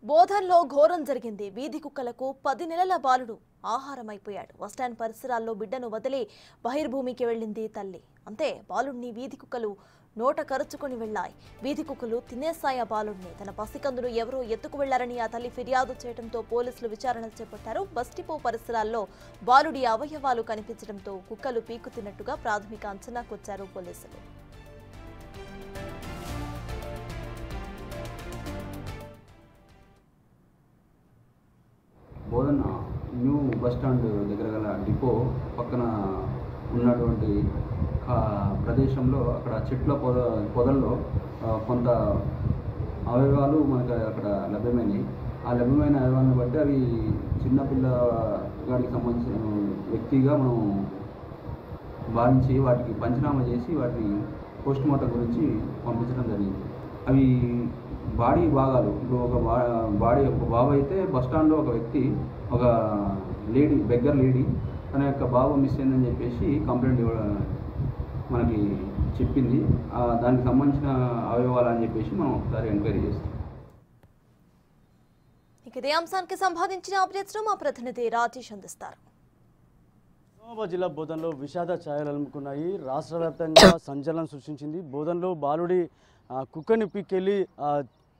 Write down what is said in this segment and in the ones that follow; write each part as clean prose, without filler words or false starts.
బోధన్లో ఘోరం జరిగింది. వీధి కుక్కలకు 10 నెలల బాలుడు ఆహారమైపోయాడు. బస్టాండ్ పరిసరాల్లో బిడ్డను వదిలి బహిర్భూమికి వెళ్ళింది తల్లి. అంతే బాలుడిని వీధి కుక్కలు నోట కరుచుకొని వెళ్లాయి. వీధి కుక్కలు తినేసాయ బాలుడిని. తన పసికందును ఎవరో ఎత్తుకు వెళ్లారని ఆ తల్లి ఫిర్యాదు చేయడంతో పోలీసులు విచారణ చేపట్టారు. బస్ డిపో పరిసరాల్లో బాలుడి అవయవాలు కనిపించడంతో కుక్కలు పీకు తిన్నట్టుగా ప్రాథమిక అంచనాకు వచ్చారు పోలీసులు. బోధన న్యూ బస్ స్టాండ్ దగ్గర గల డిపో పక్కన ఉన్నటువంటి ప్రదేశంలో అక్కడ చెట్ల పొదల్లో కొంత అవయవాలు మనకు అక్కడ లభ్యమైనవి. ఆ లభ్యమైన అవయవాలను బట్టి అవి చిన్నపిల్లగాడికి సంబంధించిన వ్యక్తిగా మనం భావించి వాటికి పంచనామా చేసి వాటిని పోస్ట్ మార్టం గురించి పంపించడం జరిగింది. అవి బాడీ భాగాలు. ఇప్పుడు ఒక బాబు అయితే బస్టాండ్లో ఒక వ్యక్తి, ఒక లేడీ, బెగ్గర్ లేడీ తన యొక్క బాబు మిస్ అయిందని చెప్పేసి కంప్లైంట్ మనకి చెప్పింది. దానికి సంబంధించిన అవయవాలు అని చెప్పేసి మనం ఒకసారి ఎంక్వైరీ చేస్తాం. ఇదే అంశానికి సంబంధించిన అప్డేట్స్ మా ప్రతినిధి రాజేష్ అందిస్తారు. నిజామాబాద్ జిల్లా బోధన్లో విషాద ఛాయలు అలుముకున్నాయి. రాష్ట్ర వ్యాప్తంగా సంచలనం సృష్టించింది. బోధన్లో బాలుడి కుక్కని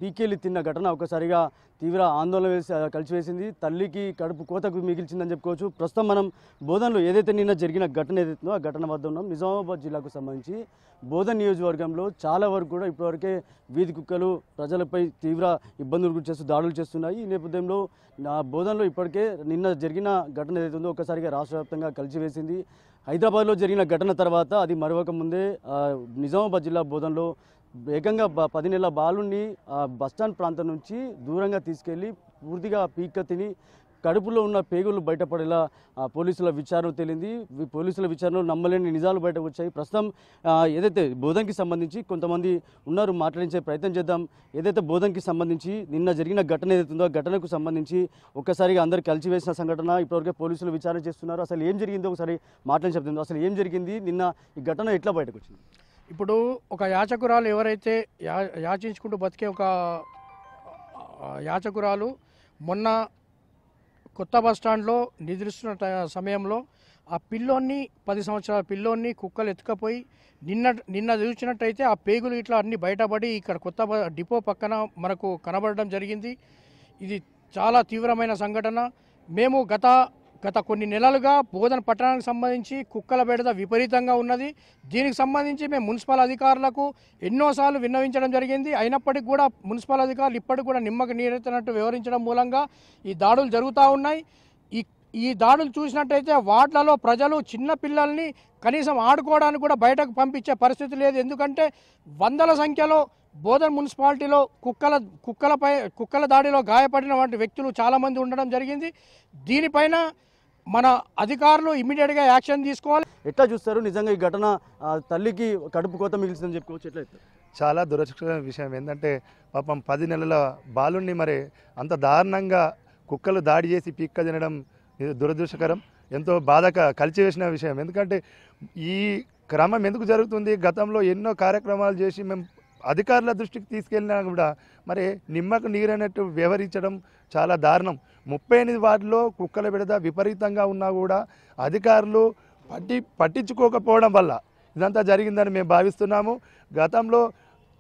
పీకెళ్ళి తిన్న ఘటన ఒకసారిగా తీవ్ర ఆందోళన కలిసివేసింది. తల్లికి కడుపు కోతకు మిగిల్చిందని చెప్పుకోవచ్చు. ప్రస్తుతం మనం బోధన్లో ఏదైతే నిన్న జరిగిన ఘటన ఏదైతుందో ఆ ఘటన వద్ద ఉన్నాం. నిజామాబాద్ జిల్లాకు సంబంధించి బోధన్ నియోజకవర్గంలో చాలా వరకు కూడా ఇప్పటివరకే వీధి కుక్కలు ప్రజలపై తీవ్ర ఇబ్బందులు చేస్తూ దాడులు చేస్తున్నాయి. ఈ నేపథ్యంలో బోధన్లో ఇప్పటికే నిన్న జరిగిన ఘటన ఏదైతుందో ఒకసారిగా రాష్ట్ర వ్యాప్తంగా కలిసివేసింది. హైదరాబాద్లో జరిగిన ఘటన తర్వాత అది మరొక ముందే నిజామాబాద్ జిల్లా బోధన్లో ఏకంగా 10 నెలల బాలుని బస్టాండ్ ప్రాంతం నుంచి దూరంగా తీసుకెళ్లి పూర్తిగా పీక్క తిని కడుపులో ఉన్న పేగులు బయటపడేలా పోలీసుల విచారణ తేలింది. పోలీసుల విచారణలో నమ్మలేని నిజాలు బయటకు వచ్చాయి. ప్రస్తుతం ఏదైతే బోధన్కి సంబంధించి కొంతమంది ఉన్నారు, మాట్లాడించే ప్రయత్నం చేద్దాం. ఏదైతే బోధన్కి సంబంధించి నిన్న జరిగిన ఘటన ఏదైతుందో ఆ ఘటనకు సంబంధించి ఒక్కసారిగా అందరు కలిసివేసిన సంఘటన ఇప్పటివరకే పోలీసులు విచారణ చేస్తున్నారు. అసలు ఏం జరిగిందో ఒకసారి మాట్లాడి చెప్తుంది. అసలు ఏం జరిగింది, నిన్న ఈ ఘటన ఎట్లా బయటకు వచ్చింది? ఇప్పుడు ఒక యాచకురాలు ఎవరైతే యాచించుకుంటూ బతికే ఒక యాచకురాలు మొన్న కొత్త బస్టాండ్లో నిద్రిస్తున్న సమయంలో ఆ పిల్లోన్ని 10 సంవత్సరాల పిల్లోన్ని కుక్కలు ఎత్తుకపోయి నిన్న చూసినట్టయితే ఆ పేగులు ఇట్లా అన్నీ బయటపడి ఇక్కడ కొత్త డిపో పక్కన మనకు కనబడడం జరిగింది. ఇది చాలా తీవ్రమైన సంఘటన. మేము గత కొన్ని నెలలుగా బోధన పట్టణానికి సంబంధించి కుక్కల బెడద విపరీతంగా ఉన్నది. దీనికి సంబంధించి మేము మున్సిపల్ అధికారులకు ఎన్నోసార్లు విన్నవించడం జరిగింది. అయినప్పటికీ కూడా మున్సిపల్ అధికారులు ఇప్పటికి కూడా నిమ్మకు నీరెత్తినట్టు వివరించడం మూలంగా ఈ దాడులు జరుగుతూ ఉన్నాయి. ఈ దాడులు చూసినట్టయితే వార్డులలో ప్రజలు చిన్న పిల్లల్ని కనీసం ఆడుకోవడానికి కూడా బయటకు పంపించే పరిస్థితి లేదు. ఎందుకంటే వందల సంఖ్యలో బోధన్ మున్సిపాలిటీలో కుక్కల దాడిలో గాయపడిన వంటి వ్యక్తులు చాలామంది ఉండడం జరిగింది. దీనిపైన మన అధికారులు ఇమ్మీడియట్గా యాక్షన్ తీసుకోవాలి. ఎట్లా చూస్తారు నిజంగా ఈ ఘటన? తల్లికి కడుపు కోత మిగిల్చిందని చెప్పుకోవచ్చు. ఎట్లయితే చాలా దురదృష్టకరమైన విషయం ఏంటంటే పాపం 10 నెలల బాలుని మరి అంత దారుణంగా కుక్కలు దాడి చేసి పీక్క తినడం దురదృష్టకరం, ఎంతో కలిచివేసిన విషయం. ఎందుకంటే ఈ క్రమం ఎందుకు జరుగుతుంది? గతంలో ఎన్నో కార్యక్రమాలు చేసి మేము అధికారుల దృష్టికి తీసుకెళ్ళినా కూడా మరి నిమ్మకు నీరైనట్టు వ్యవహరించడం చాలా దారుణం. 38 వార్డులో కుక్కల బెడద విపరీతంగా ఉన్నా కూడా అధికారులు పట్టించుకోకపోవడం వల్ల ఇదంతా జరిగిందని మేము భావిస్తున్నాము. గతంలో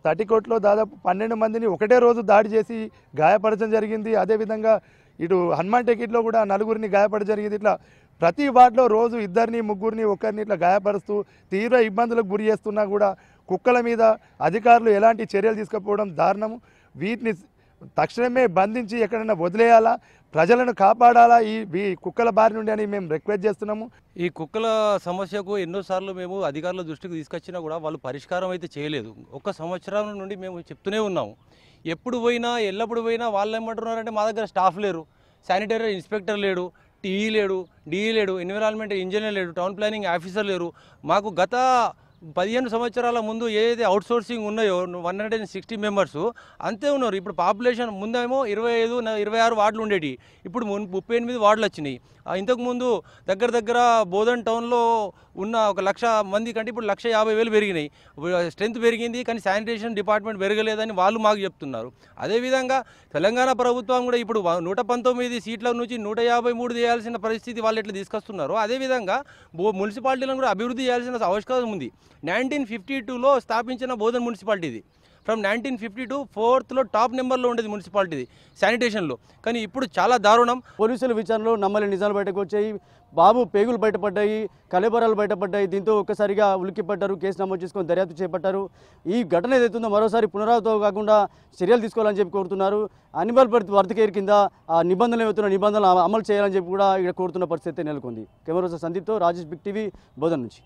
తటికోట్లో దాదాపు 12 మందిని ఒకటే రోజు దాడి చేసి గాయపరచడం జరిగింది. అదేవిధంగా ఇటు హనుమాన్ టికెట్లో కూడా 4గురిని గాయపడడం జరిగింది. ఇట్లా ప్రతి వార్డులో రోజు 2, 3, 1 ఇట్లా గాయపరుస్తూ తీవ్ర ఇబ్బందులకు గురి చేస్తున్నా కూడా కుక్కల మీద అధికారులు ఎలాంటి చర్యలు తీసుకపోవడం దారుణము. వీటిని తక్షణమే బంధించి ఎక్కడైనా వదిలేయాలా, ప్రజలను కాపాడాలా ఈ కుక్కల బారి నుండి అని మేము రిక్వెస్ట్ చేస్తున్నాము. ఈ కుక్కల సమస్యకు ఎన్నోసార్లు మేము అధికారుల దృష్టికి తీసుకొచ్చినా కూడా వాళ్ళు పరిష్కారం అయితే చేయలేదు. 1 సంవత్సరం నుండి మేము చెప్తూనే ఉన్నాము. ఎప్పుడు పోయినా ఎల్లప్పుడు పోయినా వాళ్ళు ఏమంటున్నారంటే మా దగ్గర స్టాఫ్ లేరు, శానిటరీ ఇన్స్పెక్టర్ లేడు, టీఈ లేడు, డిఈ లేడు, ఎన్విరాన్మెంట్ ఇంజనీర్ లేడు, టౌన్ ప్లానింగ్ ఆఫీసర్ లేరు. మాకు గత 15 సంవత్సరాల ముందు ఏదైతే అవుట్ సోర్సింగ్ ఉన్నాయో 160 మెంబర్స్ అంతే ఉన్నారు. ఇప్పుడు పాపులేషన్ ముందేమో 25, 26 వార్డులు ఉండేవి, ఇప్పుడు 38 వార్డులు వచ్చినాయి. ఇంతకుముందు దగ్గర బోధన్ టౌన్లో ఉన్న 1,00,000 మంది కంటే ఇప్పుడు 1,50,000 పెరిగినాయి. స్ట్రెంత్ పెరిగింది కానీ శానిటేషన్ డిపార్ట్మెంట్ పెరగలేదని వాళ్ళు మాకు చెప్తున్నారు. అదేవిధంగా తెలంగాణ ప్రభుత్వం కూడా ఇప్పుడు 119 సీట్ల నుంచి 153 చేయాల్సిన పరిస్థితి వాళ్ళు ఎట్లా తీసుకొస్తున్నారు. అదేవిధంగా మున్సిపాలిటీలను కూడా అభివృద్ధి చేయాల్సిన అవకాశం ఉంది. 1952లో స్థాపించిన బోధన్ మున్సిపాలిటీది. ఫ్రమ్ 1952 4th టాప్ నెంబర్లో ఉండేది మున్సిపాలిటీది శానిటేషన్లో. కానీ ఇప్పుడు చాలా దారుణం. పోలీసుల విచారణలో నమ్మలేని నిజాలు బయటకు వచ్చాయి. బాబు పేగులు బయటపడ్డాయి, కళేబరాలు బయటపడ్డాయి. దీంతో ఒక్కసారిగా ఉలిక్కిపడ్డారు, కేసు నమోదు చేసుకొని దర్యాప్తు చేపట్టారు. ఈ ఘటన ఏదైతుందో మరోసారి పునరావృతం కాకుండా చర్యలు తీసుకోవాలని చెప్పి కోరుతున్నారు. అనిమల్ బర్త్ కేర్ కింద ఆ నిబంధనలు ఏవైతున్న నిబంధనలు అమలు చేయాలని చెప్పి కూడా ఇక్కడ కోరుతున్న పరిస్థితి నెలకొంది. కెమెరా సందీప్తో రాజేష్, బిగ్ టీవీ, బోధన్ నుంచి.